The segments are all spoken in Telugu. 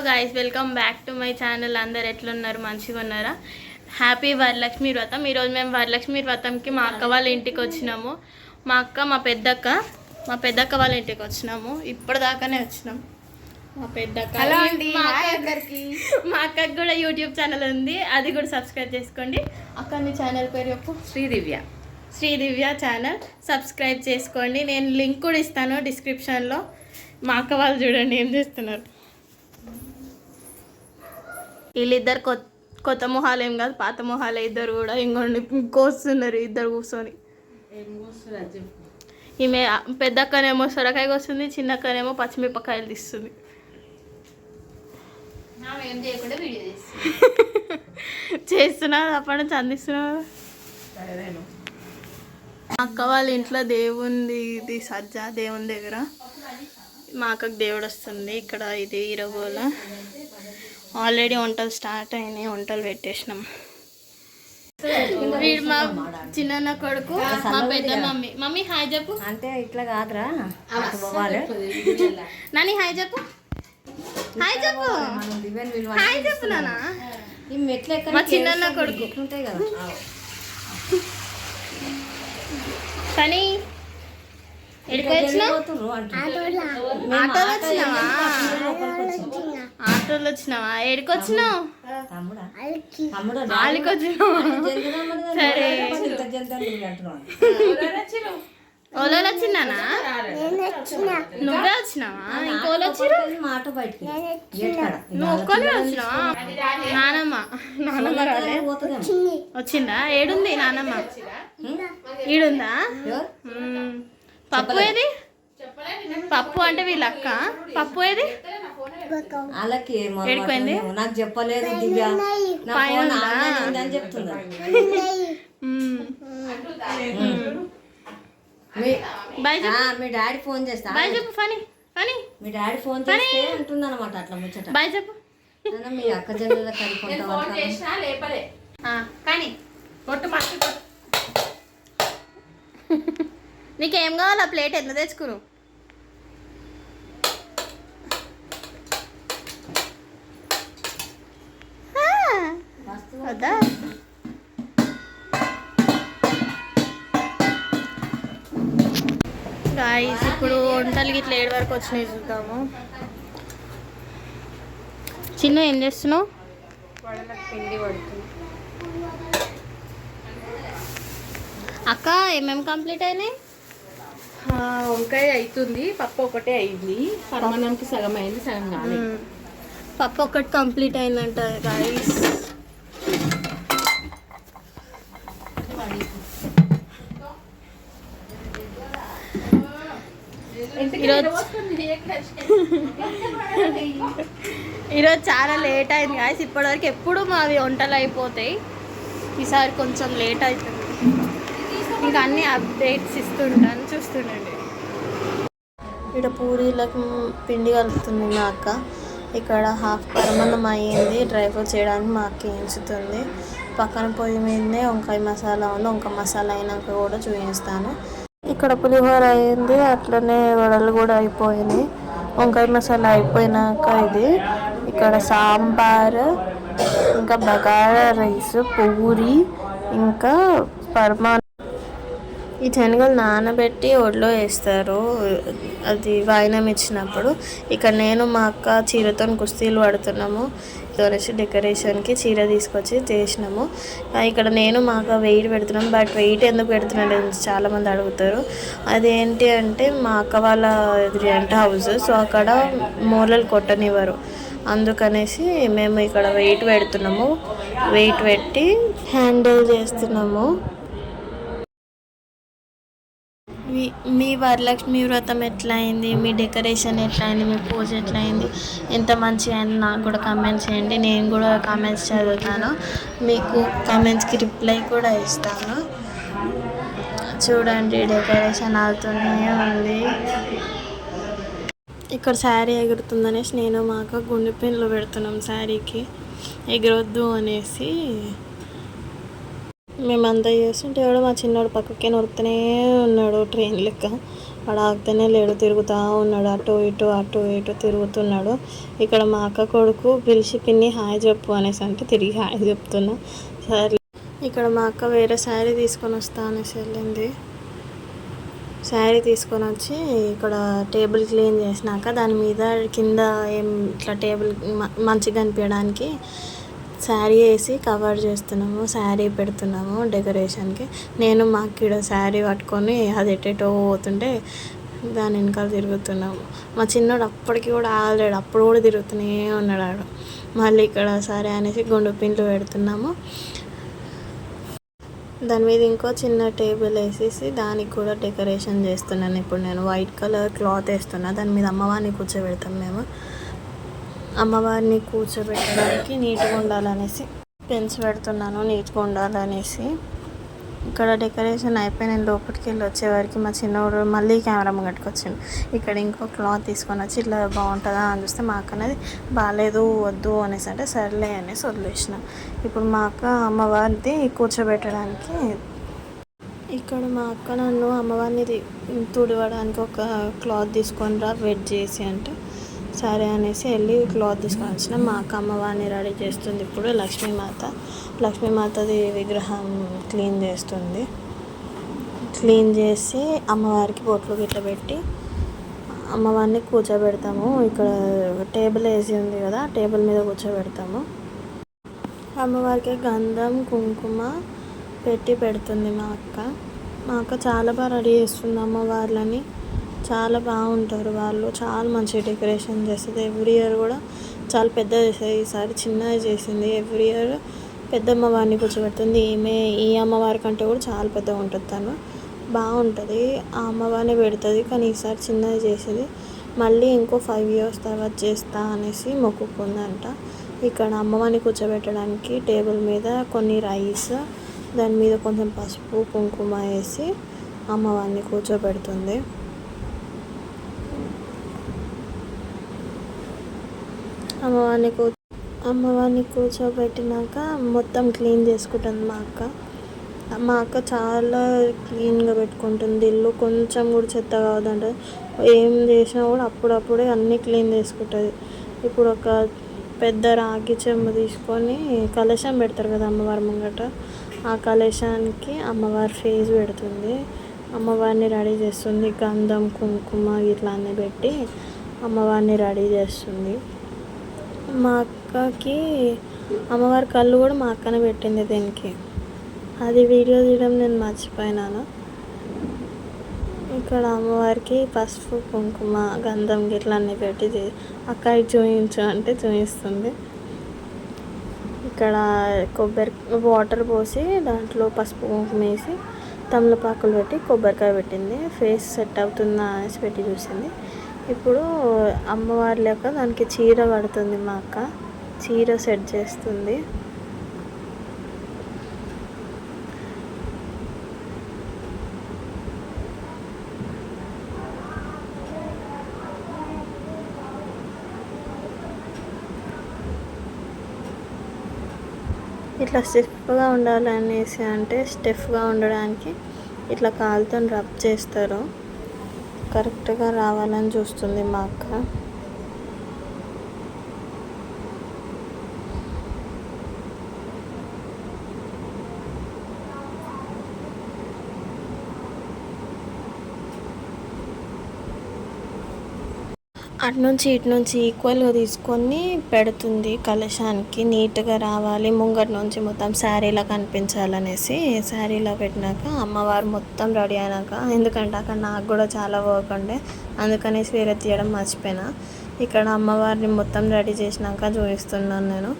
Guys welcome back to my channel अंदर एट्लुन्नारू मंचिगा उन्नारा హ్యాపీ వరలక్ష్మి వ్రతం ఈరోజు మేము వరలక్ష్మి వ్రతంకి మా అక్క వాళ్ళ ఇంటికి వచ్చినాము మా అక్క మా పెద్దక్క వాళ్ళ ఇంటికి వచ్చినాము ఇప్పటిదాకానే వచ్చినాం మా పెద్దక్క హలో అండి హాయ్ అందరికి మా అక్కకి కూడా యూట్యూబ్ ఛానల్ ఉంది అది కూడా సబ్స్క్రైబ్ చేసుకోండి అక్క నీ ఛానల్ పేరు చెప్పు శ్రీ దివ్య ఛానల్ సబ్స్క్రైబ్ చేసుకోండి నేను లింక్ కూడా ఇస్తాను డిస్క్రిప్షన్లో మా అక్క వాళ్ళు చూడండి ఏం చేస్తున్నారు వీళ్ళిద్దరు కొత్త మొహాలు ఏం కాదు పాత మొహాలే ఇద్దరు కూడా ఇంకొండి కోస్తున్నారు ఇద్దరు కూర్చొని ఈమె పెద్దక్కనేమో సొరకాయ కోస్తుంది చిన్నక్కనేమో పచ్చిమిరపకాయలు తీస్తుంది చేస్తున్నా అప్పటి నుంచి అందిస్తున్నా అక్క వాళ్ళ ఇంట్లో దేవుంది ఇది సజ్జ దేవుని దగ్గర మా అక్కకు దేవుడు వస్తుంది ఇక్కడ ఇది ఇరగోల ఆల్రెడీ వంటలు స్టార్ట్ అయినాయి వంటలు పెట్టేసినాం వీడు మా చిన్న కొడుకు మా పెద్ద మమ్మీ హాయ్ చెప్పు అంటే ఇట్లా కాదురా నాని హాయ్ చెప్పు హాయ్ చెప్పు హాయ్ చెప్పు నానా మా చిన్న కొడుకు ఉంటాయి కదా కానీ ఆటోలో వచ్చినావా ఏడికి వచ్చినావు ఆలికి వచ్చినావా సరే ఓలోలు వచ్చిందానా నువ్వే వచ్చినావా ఇంకోళ్ళు వచ్చిరు నువ్వు ఒక్కనే వచ్చినావా నానమ్మ రాలే వచ్చిందా ఏడుంది నానమ్మ ఈడుందా పప్పు ఏది పప్పు అంటే వీళ్ళ అక్క పప్పు ఏది ఏడిపోయింది నాకు చెప్పలేదు దివ్య అని చెప్తున్నా మీ డాడీ ఫోన్ చేస్తా బాయ్ చెప్పు ఫనీ ఫనీ మీ డాడీ ఫోన్ చేస్తే అంటుంది అనమాట అట్లా ముచ్చట బాయ్ చెప్పు మీ అక్క జల్లుల కడుకుంటా కానీ నీకేం కావాలి ఆ ప్లేట్ ఎంత తెచ్చుకును వద్దా గాయ్స్ ఇప్పుడు వంటలకి ఇట్లా 7 వరకు వచ్చినాయి చూద్దాము చిన్న ఏం చేస్తున్నావు పిండి పడుతుంది అక్క ఏమేమి కంప్లీట్ అయినాయి వంకాయ అవుతుంది పప్పు ఒకటే అయింది పరమాన్నంకి సగం అయింది సగం కాదు పప్పు ఒకటి కంప్లీట్ అయిందంట గాయ్స్ ఈరోజు చాలా లేట్ అయింది గాయ్స్ ఇప్పటివరకు ఎప్పుడు మావి వంటలు అయిపోతాయి ఈసారి కొంచెం లేట్ అవుతుంది ఇంకా అన్ని అప్డేట్స్ ఇస్తుంటాను చూస్తుండండి ఇక్కడ పూరీలకు పిండి కలుపుతుంది మా అక్క ఇక్కడ హాఫ్ పరమాన్నం అయ్యింది డ్రై ఫ్రూట్స్ చేయడానికి మా అక్క ఎంచుతుంది పక్కన పొయ్యి మీదనే వంకాయ మసాలా ఉంది వంకాయ మసాలా అయినాక కూడా చూపిస్తాను ఇక్కడ పులిహోర అయింది అట్లనే వడలు కూడా అయిపోయినాయి వంకాయ మసాలా అయిపోయినాక ఇది ఇక్కడ సాంబార్ ఇంకా బగారా రైస్ పూరి ఇంకా పరమాన్నం ఈ శనగలు నానబెట్టి ఒడిలో వేస్తారు అది వాయినం ఇచ్చినప్పుడు ఇక్కడ నేను మా అక్క చీరతో కుస్తీలు పడుతున్నాము తోనేసి డెకరేషన్కి చీర తీసుకొచ్చి చేసినాము ఇక్కడ నేను మా అక్క వెయిట్ పెడుతున్నాం బట్ వెయిట్ ఎందుకు పెడుతున్నాడు చాలామంది అడుగుతారు అదేంటి అంటే మా అక్క వాళ్ళ రెంట్ హౌస్ సో అక్కడ మూలలు కొట్టనివ్వరు అందుకనేసి మేము ఇక్కడ వెయిట్ పెడుతున్నాము వెయిట్ పెట్టి హ్యాండిల్ చేస్తున్నాము మీ వరలక్ష్మి వ్రతం ఎట్లా అయింది మీ డెకరేషన్ ఎట్లా అయింది మీ పూజ ఎట్లా అయింది ఎంత మంచిగా అయింది నాకు కూడా కామెంట్స్ చేయండి నేను కూడా కామెంట్స్ చదువుతాను మీకు కామెంట్స్కి రిప్లై కూడా ఇస్తాను చూడండి డెకరేషన్ అవుతూనే ఉంది ఇక్కడ శారీ ఎగురుతుందనేసి నేను మాకు గుండె పిన్లు పెడుతున్నాం శారీకి ఎగరొద్దు అనేసి మేమంతా చేస్తుంటే ఎవడో మా చిన్నోడు పక్కకే నొరుకుతూనే ఉన్నాడు ట్రైన్ లెక్క వాడు ఆగితేనే లేడు, తిరుగుతూ ఉన్నాడు, అటు ఇటు తిరుగుతున్నాడు. ఇక్కడ మా అక్క కొడుకు పిలిచి పిన్ని హాయ్ చెప్పు అనేసి అంటే తిరిగి హాయ్ చెప్తున్నా. సరే, ఇక్కడ మా అక్క వేరే శారీ తీసుకొని వస్తా అనేసి వెళ్ళింది. శారీ తీసుకొని వచ్చి ఇక్కడ టేబుల్ క్లీన్ చేసినాక దాని మీద కింద ఏం ఇట్లా టేబుల్ మంచిగా కనిపించడానికి శారీ వేసి కవర్ చేస్తున్నాము, శారీ పెడుతున్నాము డెకరేషన్కి. నేను మా అక్కడ శారీ పట్టుకొని అది ఎటెటో పోతుంటే దాని వెనకాల తిరుగుతున్నాము. మా చిన్నోడు అప్పటికి కూడా ఆగలేడు, అప్పుడు కూడా తిరుగుతూనే ఉన్నాడు. మళ్ళీ ఇక్కడ సరే అనేసి గుండు పిండ్లు పెడుతున్నాము. దాని మీద ఇంకో చిన్న టేబుల్ వేసేసి దానికి కూడా డెకరేషన్ చేస్తున్నాను. ఇప్పుడు నేను వైట్ కలర్ క్లాత్ వేస్తున్నా, దాని మీద అమ్మవారిని కూర్చోబెడతాం మేము. అమ్మవారిని కూర్చోబెట్టడానికి నీట్గా ఉండాలనేసి పెన్స్ పెడుతున్నాను, నీట్గా ఉండాలనేసి. ఇక్కడ డెకరేషన్ అయిపోయి నేను లోపలికి వెళ్ళి వచ్చేవారికి మా చిన్నవాడు మళ్ళీ కెమెరా కట్టుకొచ్చిండు. ఇక్కడ ఇంకో క్లాత్ తీసుకొని వచ్చి ఇట్లా బాగుంటుందా అని చూస్తే మా అక్క అనేది బాగాలేదు వద్దు అనేసి అంటే సర్లే అనేసి వదిలేసిన. ఇప్పుడు మా అక్క అమ్మవారిది కూర్చోబెట్టడానికి ఇక్కడ మా అక్క నన్ను అమ్మవారిని తుడవడానికి ఒక క్లాత్ తీసుకొని రా వెయిట్ చేసి అంటే సరే అనేసి వెళ్ళి క్లాత్ తీసుకొని వచ్చిన. మా అక్క అమ్మవారిని రెడీ చేస్తుంది. ఇప్పుడు లక్ష్మీమాతది విగ్రహం క్లీన్ చేస్తుంది. క్లీన్ చేసి అమ్మవారికి బొట్లు గిట్ల పెట్టి అమ్మవారిని కూర్చోబెడతాము. ఇక్కడ టేబుల్ వేసి ఉంది కదా, టేబుల్ మీద కూర్చోబెడతాము. అమ్మవారికి గంధం కుంకుమ పెట్టి పెడుతుంది మా అక్క చాలా బాగా రెడీ చేస్తుంది అమ్మవార్లని. చాలా బాగుంటారు వాళ్ళు, చాలా మంచి డెకరేషన్ చేస్తుంది. ఎవ్రీ ఇయర్ కూడా చాలా పెద్దగా చేస్తుంది, ఈసారి చిన్నగా చేసింది. ఎవ్రీ ఇయర్ పెద్ద అమ్మవారిని కూర్చోబెడుతుంది. ఈ అమ్మవారి కంటే కూడా చాలా పెద్దగా ఉంటుంది, తను బాగుంటుంది. ఆ అమ్మవారిని పెడుతుంది, కానీ ఈసారి చిన్నగా చేసింది. మళ్ళీ ఇంకో 5 years తర్వాత చేస్తా అనేసి మొక్కుకుందంట. ఇక్కడ అమ్మవారిని కూర్చోబెట్టడానికి టేబుల్ మీద కొన్ని రైస్, దాని మీద కొంచెం పసుపు కుంకుమ వేసి అమ్మవారిని కూర్చోబెడుతుంది. అమ్మవారిని కూర్చోబెట్టినాక మొత్తం క్లీన్ చేసుకుంటుంది మా అక్క చాలా క్లీన్గా పెట్టుకుంటుంది ఇల్లు. కొంచెం కూడా చెత్త కావద్దంటే ఏం చేసినా కూడా అప్పుడప్పుడే అన్నీ క్లీన్ చేసుకుంటుంది. ఇప్పుడు ఒక పెద్ద రాగి చెంబు తీసుకొని కలశం పెడతారు కదా అమ్మవారి ముంగట, ఆ కలశానికి అమ్మవారి ఫేస్ పెడుతుంది. అమ్మవారిని రెడీ చేస్తుంది. గంధం కుంకుమ ఇట్లా అన్నీ పెట్టి అమ్మవారిని రెడీ చేస్తుంది. మా అక్కకి అమ్మవారి కళ్ళు కూడా మా అక్కనే పెట్టింది దీనికి. అది వీడియో తీయడం నేను మర్చిపోయినాను. ఇక్కడ అమ్మవారికి పసుపు కుంకుమ గంధం గిట్లా అన్నీ పెట్టి అక్కకి చూయించు అంటే చూపిస్తుంది. ఇక్కడ వాటర్ పోసి దాంట్లో పసుపు కుంకుమ వేసి తమలపాకులు పెట్టి కొబ్బరికాయ పెట్టింది. ఫేస్ సెట్ అవుతుందా అనేసి పెట్టి చూసింది. ఇప్పుడు అమ్మవారి లెక్క దానికి చీర కడుతుంది మా అక్క, చీర సెట్ చేస్తుంది. ఇట్లా స్టిఫ్గా ఉండాలనేసి అంటే స్టిఫ్గా ఉండడానికి ఇట్లా కాలుతో రబ్ చేస్తారు, కరెక్ట్గా రావాలని చూస్తుంది మా అక్క. అటు నుంచి ఇటు నుంచి ఈక్వల్గా తీసుకొని పెడుతుంది కలశానికి, నీట్గా రావాలి. ముంగటి నుంచి మొత్తం శారీలా కనిపించాలనేసి శారీలా పెట్టినాక అమ్మవారు మొత్తం రెడీ అయినాక, ఎందుకంటే అక్కడ నాకు కూడా చాలా వర్క్ ఉండే అందుకనేసి వేరే తీయడం మర్చిపోయినా. ఇక్కడ అమ్మవారిని మొత్తం రెడీ చేసినాక చూపిస్తున్నాను నేను.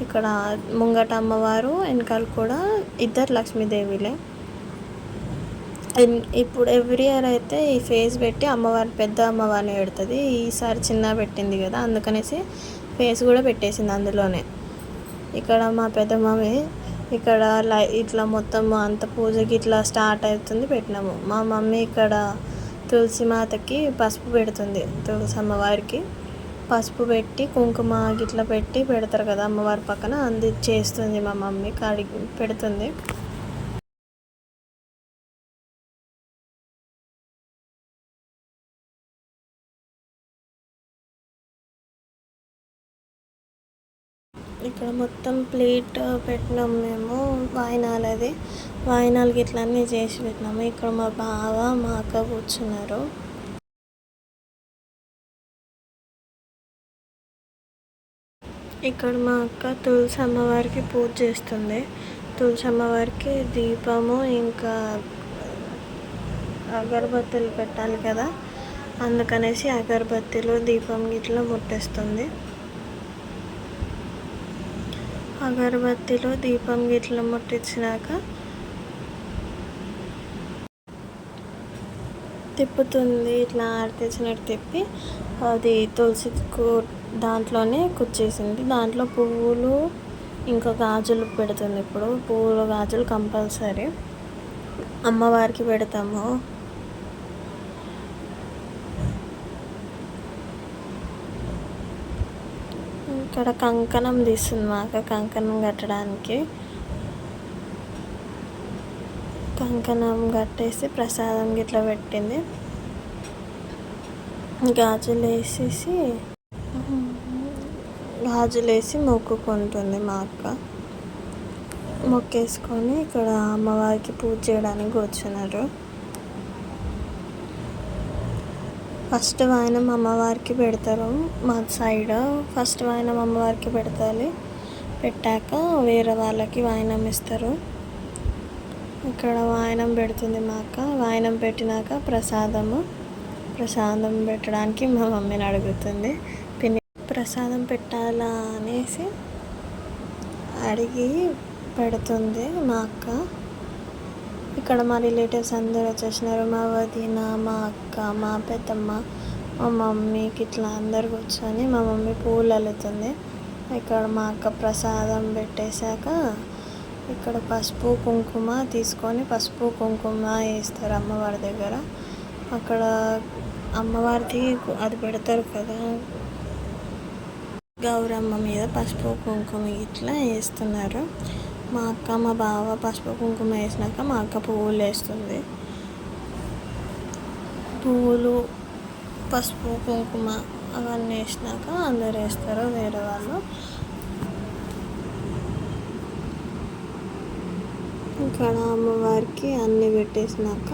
ఇక్కడ ముంగట అమ్మవారు, వెనకాల కూడా ఇద్దరు లక్ష్మీదేవిలే. ఇప్పుడు ఎవ్రీ ఇయర్ అయితే ఈ ఫేస్ పెట్టి అమ్మవారి పెద్ద అమ్మవారిని పెడుతుంది. ఈసారి చిన్న పెట్టింది కదా, అందుకనేసి ఫేస్ కూడా పెట్టేసింది అందులోనే. ఇక్కడ మా పెద్ద మమ్మీ ఇక్కడ ఇట్లా మొత్తం అంత పూజకి ఇట్లా స్టార్ట్ అవుతుంది పెట్టినాము. మా మమ్మీ ఇక్కడ తులసి మాతకి పసుపు పెడుతుంది. తులసి అమ్మవారికి పసుపు పెట్టి కుంకుమ గిట్లా పెట్టి పెడతారు కదా అమ్మవారి పక్కన, అంది చేస్తుంది మా మమ్మీ, కడిగి పెడుతుంది. ఇక్కడ మొత్తం ప్లేట్ పెట్టినాం మేము వాయినాలది. వాయినాలకి ఇట్లా అన్నీ చేసి పెట్టినాము. ఇక్కడ మా బావ మా అక్క కూర్చున్నారు. ఇక్కడ మా అక్క తులసి అమ్మవారికి పూజ చేస్తుంది. తులసి అమ్మవారికి దీపము ఇంకా అగరబత్తులు పెట్టాలి కదా, అందుకనేసి అగరబత్తిలు దీపం గిట్లా ముట్టేస్తుంది. అగరబత్తిలో దీపం గిట్ల ముట్టించినాక తిప్పుతుంది. ఇట్లా ఆడితేచ్చినట్టు తిప్పి అది తులసి దాంట్లోనే కుచ్చేసింది. దాంట్లో పువ్వులు ఇంకా గాజులు పెడుతుంది. ఇప్పుడు పువ్వులు గాజులు కంపల్సరీ అమ్మవారికి పెడతాము. ఇక్కడ కంకణం తీస్తుంది మాకు, కంకణం కట్టడానికి. కంకణం కట్టేసి ప్రసాదం గిట్లా పెట్టింది. గాజులు వేసి మొక్కుకుంటుంది మా అక్క. మొక్కేసుకొని ఇక్కడ అమ్మవారికి పూజ చేయడానికి కూర్చున్నారు. ఫస్ట్ వాయనం అమ్మవారికి పెడతారు. మా సైడ్ ఫస్ట్ వాయనం అమ్మవారికి పెడతాలి. పెట్టాక వేరే వాళ్ళకి వాయనం ఇస్తారు. ఇక్కడ వాయనం పెడుతుంది మా అక్క. వాయనం పెట్టినాక ప్రసాదం పెట్టడానికి మా మమ్మీని అడుగుతుంది. ప్రసాదం పెట్టాలా అనేసి అడిగి పెడుతుంది మా అక్క. ఇక్కడ మా రిలేటివ్స్ అందరూ వచ్చేసినారు. మా వదిన, మా అక్క, మా పెద్దమ్మ, మా మమ్మీకి ఇట్లా అందరు కూర్చొని మా మమ్మీ పూలు అల్లుతుంది. ఇక్కడ మా అక్క ప్రసాదం పెట్టేశాక ఇక్కడ పసుపు కుంకుమ తీసుకొని పసుపు కుంకుమ వేస్తారు అమ్మవారి దగ్గర. అక్కడ అమ్మవారిది అది పెడతారు కదా, గౌరమ్మ మీద పసుపు కుంకుమ ఇట్లా వేస్తున్నారు. మా అక్క మా బావ పసుపు కుంకుమ వేసినాక మా అక్క పువ్వులు వేస్తుంది. పువ్వులు పసుపు కుంకుమ అవన్నీ వేసినాక అందరు వేస్తారు వేరే వాళ్ళు. ఇక్కడ అమ్మవారికి అన్నీ పెట్టేసినాక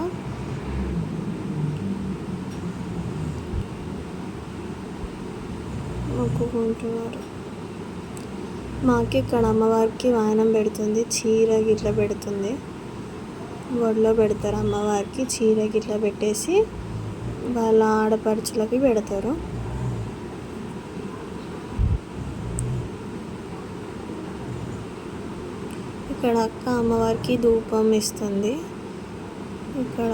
మొక్కుకుంటున్నారు. మాకు ఇక్కడ అమ్మవారికి వాయనం పెడుతుంది. చీర గిట్ల పెడుతుంది. ఒడిలో పెడతారు అమ్మవారికి. చీర గిట్ల పెట్టేసి వాళ్ళ ఆడపడుచులకి పెడతారు. ఇక్కడ అక్క అమ్మవారికి ధూపం ఇస్తుంది. ఇక్కడ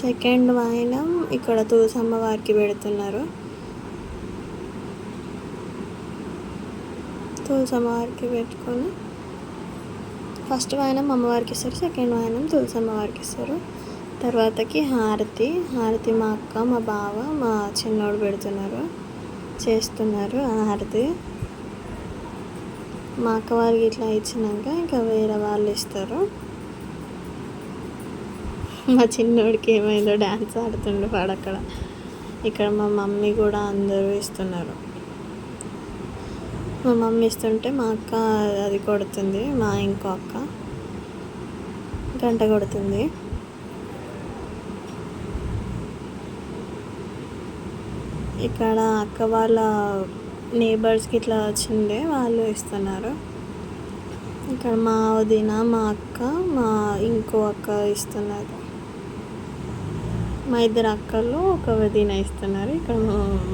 సెకండ్ వాయనం ఇక్కడ తులసి అమ్మవారికి పెడుతున్నారు. తులసి అమ్మవారికి పెట్టుకొని ఫస్ట్ వాయనం అమ్మవారికి ఇస్తారు, సెకండ్ వాయనం తులసి అమ్మవారికి ఇస్తారు. తర్వాతకి హారతి మా అక్క మా బావ మా చిన్నోడు చేస్తున్నారు హారతి. మా అక్క వాళ్ళకి ఇట్లా ఇచ్చినాక ఇంకా వేరే వాళ్ళు ఇస్తారు. మా చిన్నోడికి ఏమైందో డ్యాన్స్ ఆడుతుండే వాడక్కడ. ఇక్కడ మా మమ్మీ కూడా అందరూ ఇస్తున్నారు. మా మమ్మీ ఇస్తుంటే మా అక్క అది కొడుతుంది. మా ఇంకో అక్క గంట కొడుతుంది. ఇక్కడ అక్క వాళ్ళ నేబర్స్కి ఇట్లా వచ్చిండే వాళ్ళు ఇస్తున్నారు. ఇక్కడ మా వదిన మా అక్క మా ఇంకో అక్క ఇస్తున్నారు. మా ఇద్దరు అక్కలు ఒక వదిన ఇస్తున్నారు. ఇక్కడ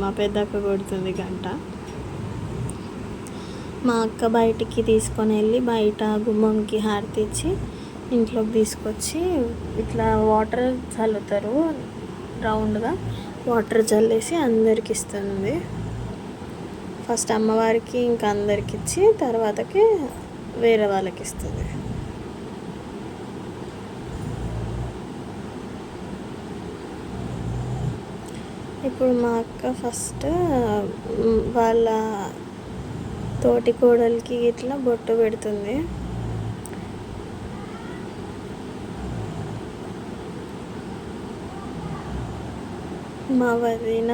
మా పెద్ద అక్క కొడుతుంది గంట. మా అక్క బయటికి తీసుకొని వెళ్ళి బయట గుమ్మంకి హారతి ఇచ్చి ఇంట్లోకి తీసుకొచ్చి ఇట్లా వాటర్ చల్లుతారు. రౌండ్గా వాటర్ చల్లేసి అందరికి ఇస్తుంది. ఫస్ట్ అమ్మవారికి ఇంకా అందరికి ఇచ్చి తర్వాతకి వేరే వాళ్ళకి ఇస్తుంది. ఇప్పుడు మా అక్క ఫస్ట్ వాళ్ళ తోటి కోడలికి ఇట్లా బొట్టు పెడుతుంది. మా వదిన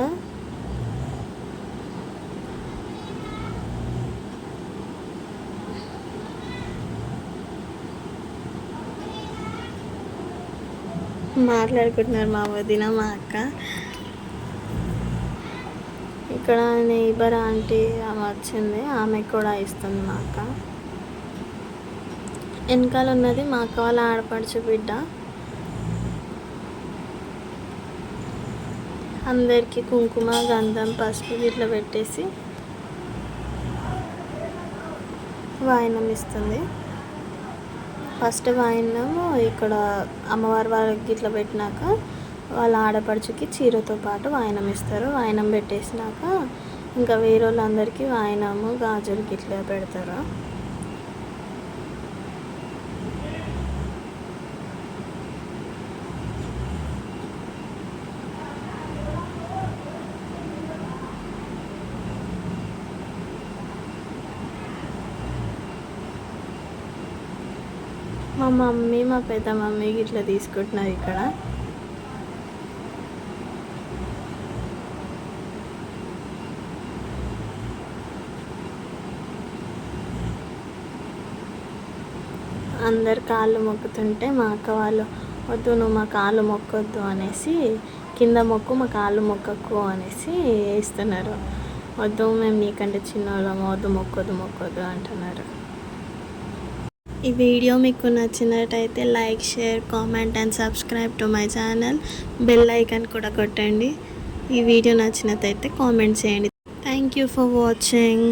మాట్లాడుకుంటున్నారు మా వదిన మా అక్క. ఇక్కడ నైబర్ ఆంటీ ఆమె వచ్చింది, ఆమెకు కూడా ఇస్తుంది మా అక్క. వెనకాల ఉన్నది మా అక్క వాళ్ళ ఆడపడుచు బిడ్డ. అందరికీ కుంకుమ గంధం పసుపు ఇట్లా పెట్టేసి వాయినం ఇస్తుంది. ఫస్ట్ వాయినం ఇక్కడ అమ్మవారి వాళ్ళకి ఇట్లా పెట్టినాక వాళ్ళ ఆడపడుచుకి చీరతో పాటు వాయినం ఇస్తారు. వాయినం పెట్టేసినాక ఇంకా వేరే వాళ్ళందరికీ వాయినము గాజులకి ఇట్లా పెడతారు. మా మమ్మీ మా పెద్ద మమ్మీకి ఇట్లా తీసుకుంటున్నారు ఇక్కడ. అందరు కాళ్ళు మొక్కుతుంటే మా అక్క వాళ్ళు వద్దు నువ్వు మా కాళ్ళు మొక్కొద్దు అనేసి, కింద మొక్కు మా కాళ్ళు మొక్కకు అనేసి వేస్తున్నారు. వద్దు మేము నీకంటే చిన్నవాళ్ళము, వద్దు మొక్కొద్దు అంటున్నారు. ఈ వీడియో మీకు నచ్చినట్టయితే like, share, comment and subscribe to my channel. Bell icon కూడా కొట్టండి. ఈ వీడియో నచ్చినట్టయితే కామెంట్ చేయండి. Thank you for watching.